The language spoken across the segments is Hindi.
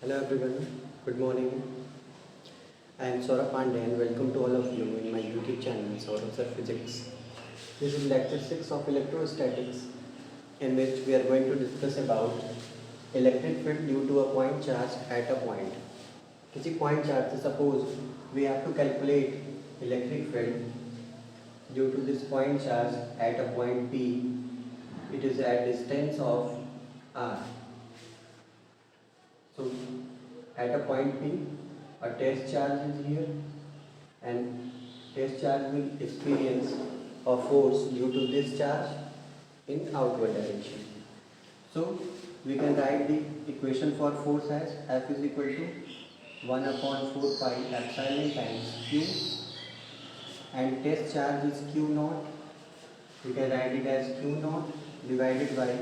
Hello everyone, good morning. I am Saurabh Pandey and welcome to all of you in my YouTube channel Saurabh Sir Physics. This is lecture 6 of electrostatics in which we are going to discuss about electric field due to a point charge at a point. किसी point charge से suppose we have to calculate electric field due to this point charge at a point P. It is at distance of r. So at a point P, a test charge is here and test charge will experience a force due to this charge in outward direction. So we can write the equation for force as F is equal to 1 upon 4 pi epsilon times Q, and test charge is Q naught. We can write it as Q naught divided by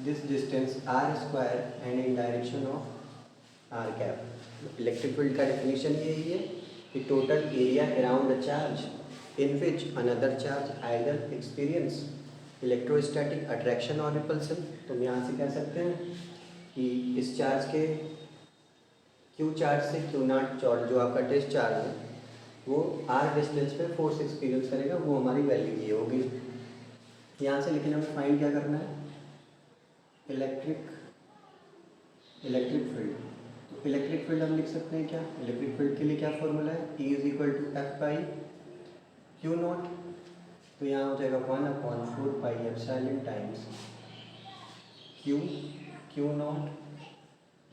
this distance r square and in direction of r cap. Electric field का डेफिनेशन यही है कि total area around a charge in which another charge either experience electrostatic attraction और रिपल्सन। तो हम यहाँ से कह सकते हैं कि इस चार्ज के क्यू चार्ज से क्यू नॉट चार्ज जो आपका टेस्ट चार्ज है वो आर डिस्टेंस पे फोर्स एक्सपीरियंस करेगा, वो हमारी वैल्यू ये होगी यहाँ से। लेकिन हमें फाइंड क्या करना है, इलेक्ट्रिक फील्ड। तो इलेक्ट्रिक फील्ड हम लिख सकते हैं क्या, इलेक्ट्रिक फील्ड के लिए क्या फॉर्मूला है, E is equal to F by Q naught. तो यहाँ हो जाएगा 1 upon 4 pi epsilon times Q naught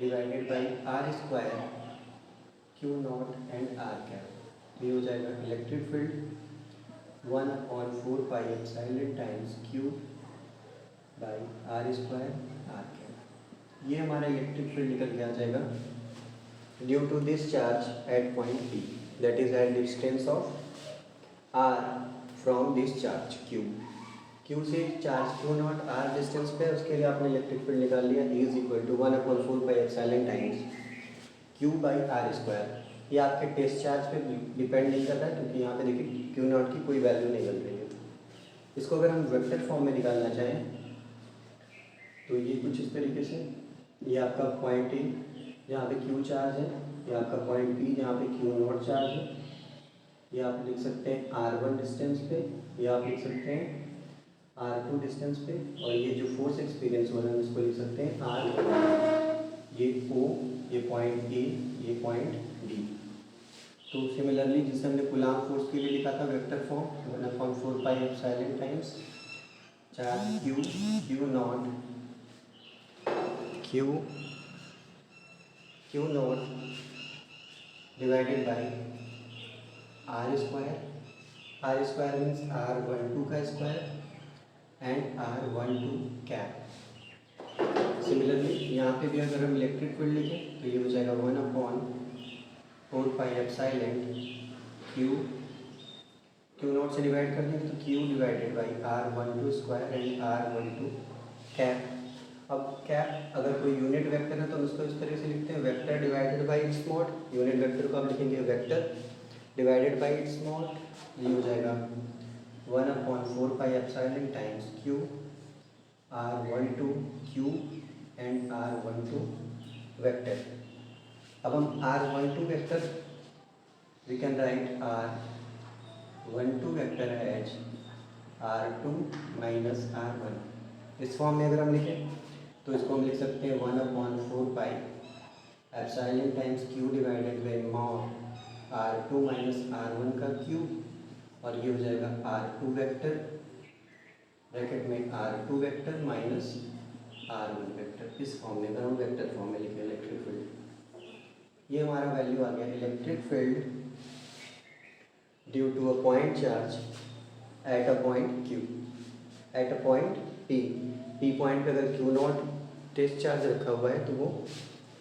divided by R square Q naught and R cap. ये हो जाएगा electric field 1 upon 4 pi epsilon times Q by R square R cap. ये हमारा इलेक्ट्रिक फील्ड निकल के आ जाएगा due to this charge at point P, that is at distance of R from this charge Q से charge Q naught R distance पे, उसके लिए आपने इलेक्ट्रिक फील्ड निकाल लिया E is equal to 1 upon 4 pi epsilon times Q by R square. ये आपके टेस्ट चार्ज पे डिपेंड नहीं करता है क्योंकि यहाँ पे देखिए Q नॉट की कोई वैल्यू नहीं बन रही है। इसको अगर हम वेक्टर फॉर्म में निकालना चाहें तो ये कुछ इस तरीके से, ये आपका पॉइंट ए जहाँ पे Q चार्ज है, ये आपका पॉइंट P जहाँ पे Q नॉट चार्ज है। ये आप लिख सकते हैं R1 डिस्टेंस पे, ये आप लिख सकते हैं R2 डिस्टेंस पे, और ये जो फोर्स एक्सपीरियंस हो रहा है इसको लिख सकते हैं R, ये O, ये पॉइंट A, ये पॉइंट D। तो सिमिलरली जिसे हमने कूलाम फोर्स के लिए लिखा था vector form 1/4 pi epsilon times charge Q naught Q naught divided by R square means R12 का square and R12 cap. Similarly यहाँ पे भी अगर हम इलेक्ट्रिक फील्ड लिखें तो ये हो जाएगा 1 upon 4 pi epsilon Q not से डिवाइड कर देंगे तो Q divided by R12 square and R12 cap. अब कैप अगर कोई यूनिट वेक्टर है तो हम इसको इस तरह से लिखते हैं, vector divided by its mod. Unit vector को आप लिखेंगे vector divided by its mod. ये हो जाएगा 1 upon 4 pi epsilon times Q R12 Q and R12 vector. अब हम R12 vector we can write R12 vector as R2 minus R1। इस फॉर्म में अगर हम लिखें तो इसको हम लिख सकते हैं 1 upon 4 pi epsilon times Q divided by mod R2 minus R1 का क्यूब, और ये हो जाएगा R2 वेक्टर ब्रैकेट में R2 vector minus R1 vector. इस फॉर्म में अगर हम वेक्टर फॉर्म में लिखें इलेक्ट्रिक फील्ड, ये हमारा वैल्यू आ गया electric field due to a point charge at a point Q at a point P point पे अगर Q नॉट टेस्ट चार्ज रखा हुआ है तो वो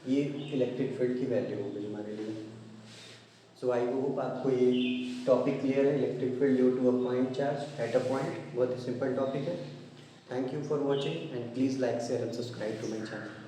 ये इलेक्ट्रिक फील्ड की वैल्यू हो गई हमारे लिए। सो आई होप आपको ये टॉपिक क्लियर है, electric field due to a point charge at a point. बहुत ही सिंपल टॉपिक है। Thank you for watching and please like share and subscribe to my channel.